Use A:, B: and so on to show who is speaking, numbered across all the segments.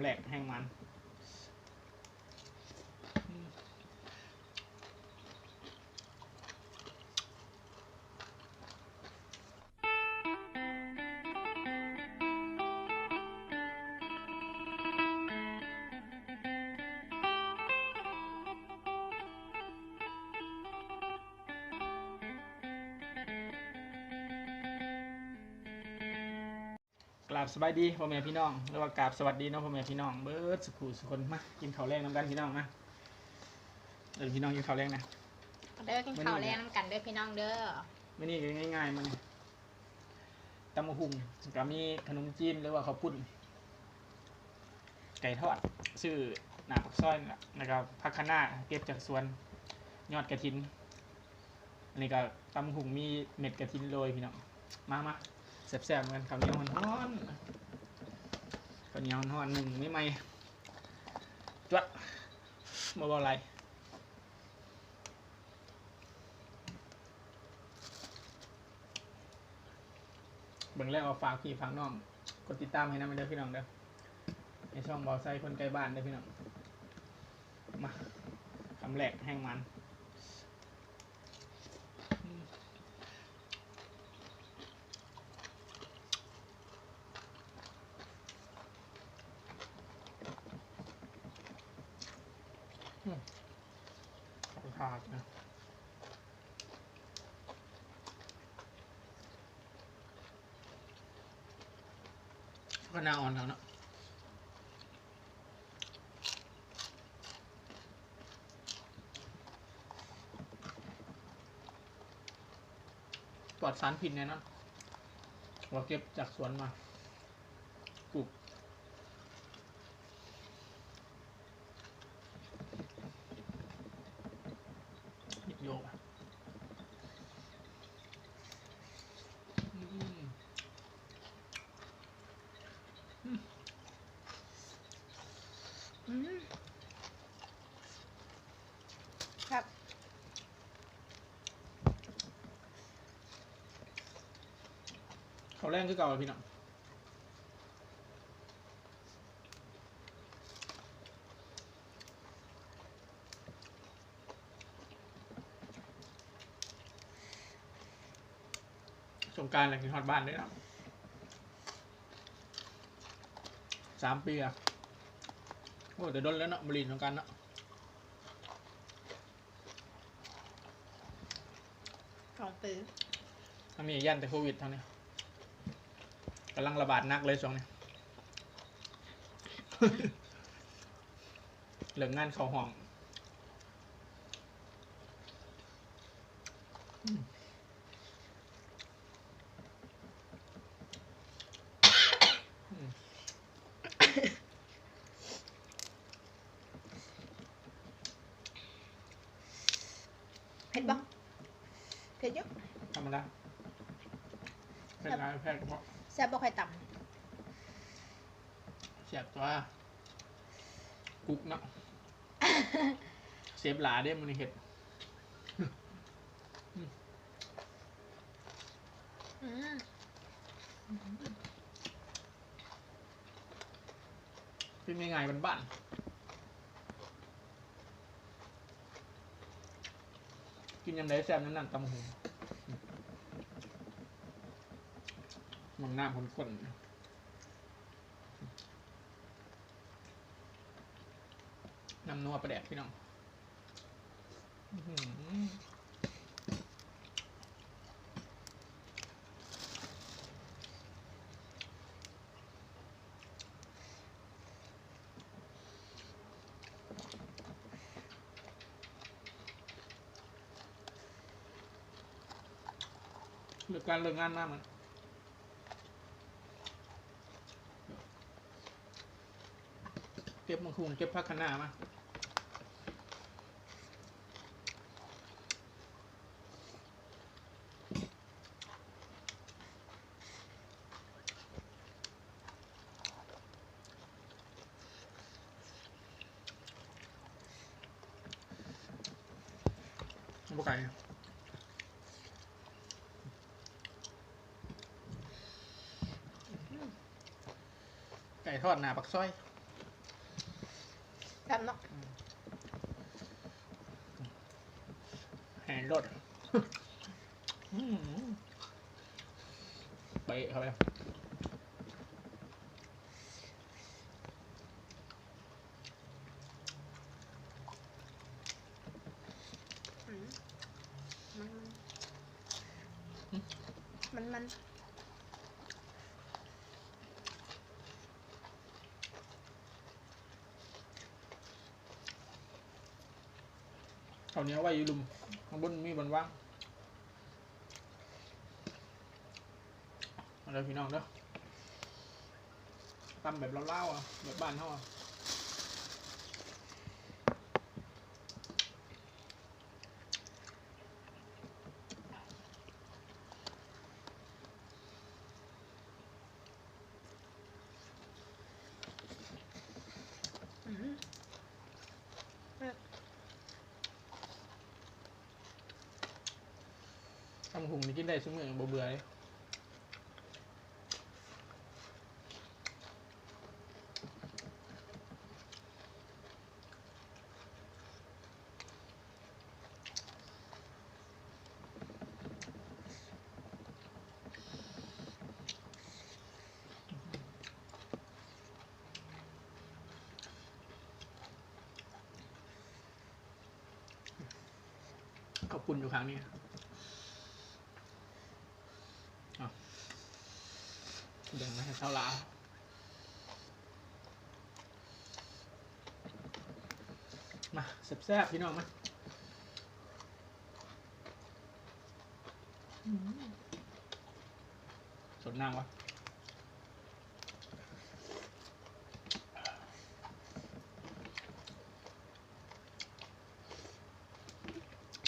A: ำแรกแห้งมันกราบสบายดีพ่อแม่พี่น้องหรือว่ากราบสวัสดีเนาะพ่อแม่พี่น้องเบิร์ดสุขุสุคนมากินข้าวแรงน้ำกันพี่น้องนะเดี๋ยวพี่น้องกินข้าวแรงนะ
B: เด้อกินข้าวแรงน้ำกันเด้อพี่น้องเด้อ
A: ไม่นี่ง่ายๆมันตำมะฮุ่งกับมีขนมจีนหรือว่าข้าวปุ้นไก่ทอดชื่อหนาปักซอยนะครับผักคะน้าเก็บจากสวนยอดกระถินอันนี้ก็ตำมะฮุ่งมีเม็ดกระถินโรยพี่น้องมาแซ่บๆเหมือนกันข้าวเหนียวฮ้อนๆข้าวเหนียวฮ้อนหนึ่งไม่ไหมจวดมาบอกอะไรเบิ่งแล้วเอาฝากพี่ฝากน้องกดติดตามให้นะเด้อพี่น้องเด้อในช่องบอไซคนใกล้บ้านเด้อพี่น้องมาคำแรกแห้งมันขาดนะก็น่าอ่อนแล้วเนาะปลอดสารพิษเนี่ยนะเราเก็บจากสวนมาปลูกโยก
B: ครับ
A: เขาแรงคือเก่าพี่น้องสงกรานต์อะไรกินฮอดบ้านด้วยนะ3 ปีอะโอ้แต่โดนแล้วเนาะบริณสงกรานต์เนาะ
B: 2 ปี
A: ถ้ามียันแต่โควิดเท่านี้กำลังระบาดนักเลยช่วงนี้ เหลืองงานเขาห้อง
B: เผ็ดบ่เผ็ดเยอะ
A: ธรรมดาแพทย์ร้ายแพทย์เพราะ
B: แซ่บบ่ค่อยต่
A: เสียบตัวกุ๊กเนาะเสียบหลาได้มันเห็ดเป็นยังไงบ้านกินยังไงแซ่บนั่นตำหูมังหน้าคนน้ำนัวประแดดพี่น้องเรื่องการเรื่องงานมากมันเก็บมังคุดเก็บผักคะน้ามาบุกไก่ไก่ทอดหนาปักซอย
B: ซ่บเนาะ
A: แหงรสอืมเป๊ะเข้าไป
B: อืมมัน
A: เอาเนี้ยไว้อยู่ลุมข้างบนมีบนว่างเอาเลยพี่น้องเด้อตำแบบเล่าๆอ่ะแบบบ้านเขาอ่ะ
B: อืม
A: ตำหุงนี่กินได้ซุมื้อบ่เบื่อเลยขอบคุณอยู่ครั้งนี้อ่ะแบ่งมาให้เท่าลาวมาแซ่บๆพี่น้องมาสดน้ำวะ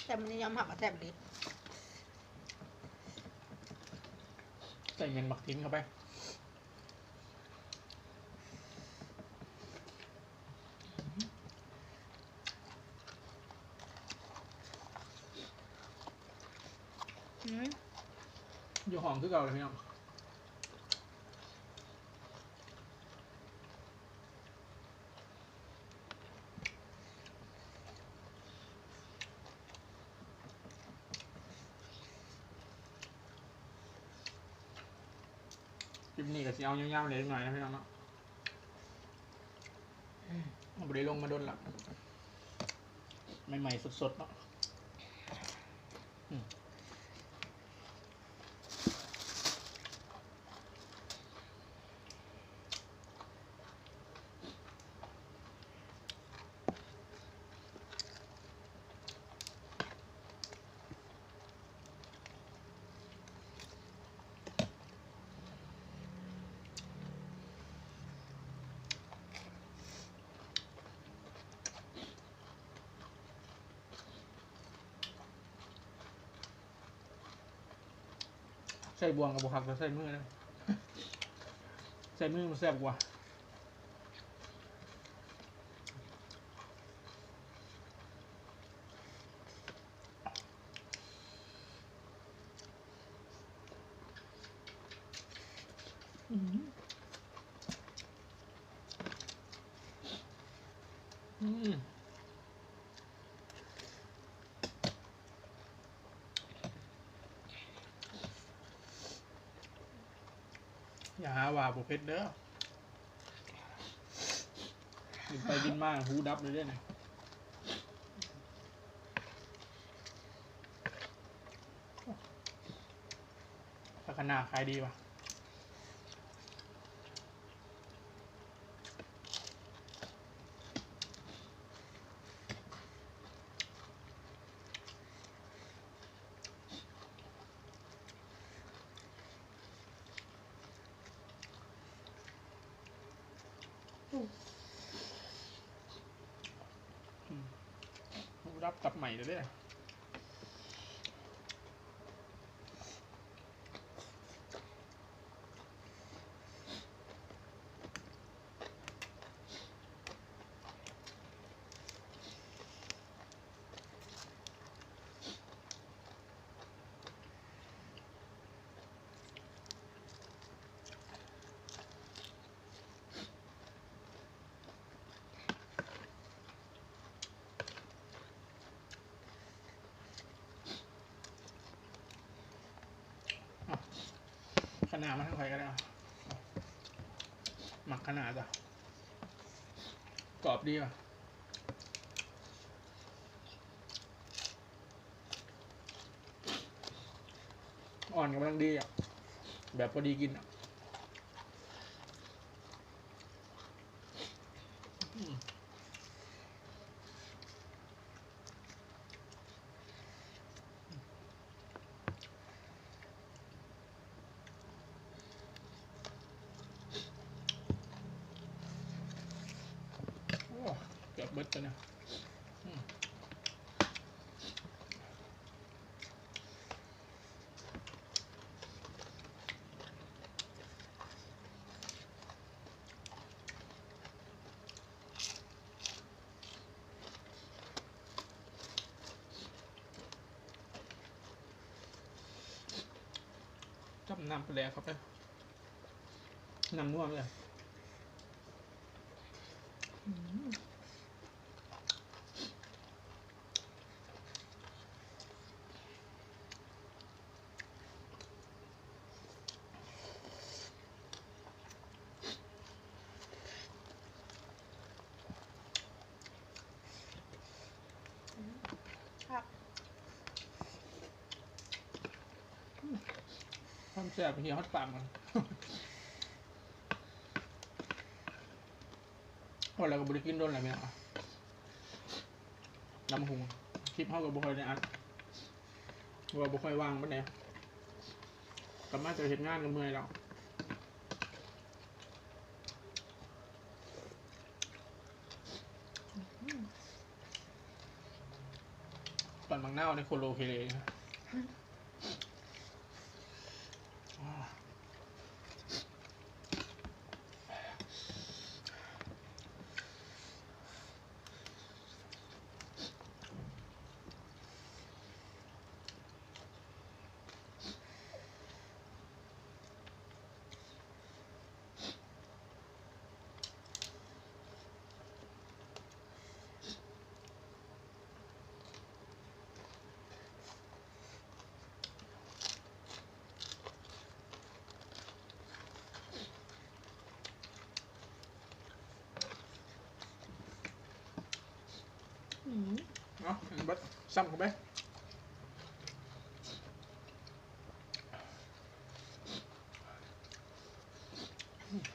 B: แต่มันยอมหักกับแซ่บดี
A: ใส่เงินบักทิ้งเข้าไปอยู่ห้องคือเก่าเลยพี่น้องคลิปนี้ก็สิเอายาวๆเลยหน่อยนะพี่น้องเนาะเอาไปได้ลงมาโดนละใหม่ๆสดๆเนาะใส่บวงกับบวกหักแล้วใส่มือนะใส่มือมันแซ่บกว่าอย่าหาว่าบุเพชรเด้อกินไปกินมาหูดับเลยเด้อเนี่ยพัฒนาขายดีว่ะหูดับกลับใหม่เลยเด้อ นาดมาทั้งไฟก็ได้หมักขนาดจ้ะกรอบดีป่ะอ่อนกำลังดีอ่ะแบบพอดีกินอ่ะเกือบเบิดแล้วนะจับน้ำไปแล้วครับน้ำน่วมเลย
B: ครับ
A: ความแซ่บเฮียฮอตปากมันพอแล้วก็บริกินโดนอะไรไหมอ่ะน้ำหุงคลิปเขากับบุคอยในอันว่าบุคอยวางปะเนี่ยกลับมาจะเห็นงานกับเมื่อยแล้วตอนบางหน้าในโคโลเคเลนะเอาบัดซ้ำเข้าไป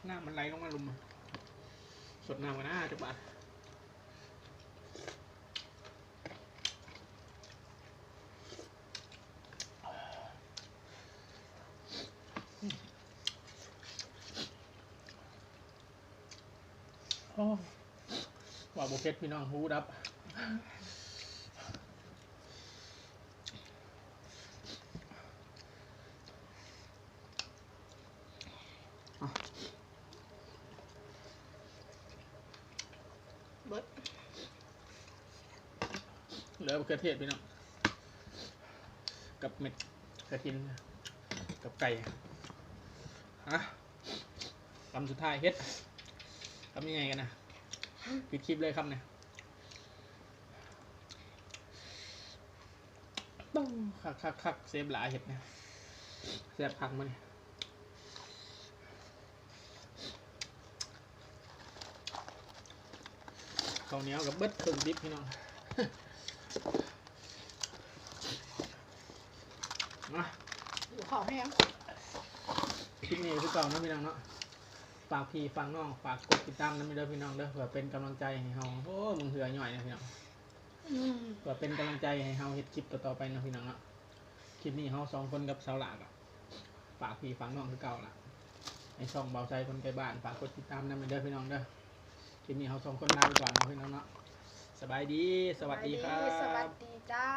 A: น้ำมันไหลลงมาลุมสดน้ำกันนะจักบาทว่าโบเก็ตพี่น้องฮูดับ
B: เบิด
A: เหลือมะเขือเทศพี่น้องกับเม็ดกระถินกับไก่คำสุดท้ายเฮ็ดทำยังไงกันนะปิดคลิปเลยครับเนี่ยต้องคักเซฟหลายเห็ดเนี่ยแซ่บผักมันข้าวเหนียวกับเบิดเครื่องดิบพี่น้องมา
B: ขอแห้ง
A: คลิปนี้คือเก่านะพี่น้องเนาะฝากพี่ฟังน้องฝากกดติดตามนะพี่น้องเด้อเพื่อเป็นกำลังใจให้เฮาโอ้มึงเหือหน่อยนะพี่น้องเพื่อเป็นกำลังใจให้เฮาเฮ็ดคลิปต่อไปนะพี่น้องเนาะคลิปนี้เฮาสองคนกับสาวหลากฝากพี่ฟังน้องคือเก่าละในช่องเบาใจคนไกลบ้านฝากกดติดตามนะพี่น้องเด้อคลิปนี้เฮาสองคนลาไปก่อนนะพี่น้องเนาะสบายดีสวัสดีครับ
B: สวัสดีจ้า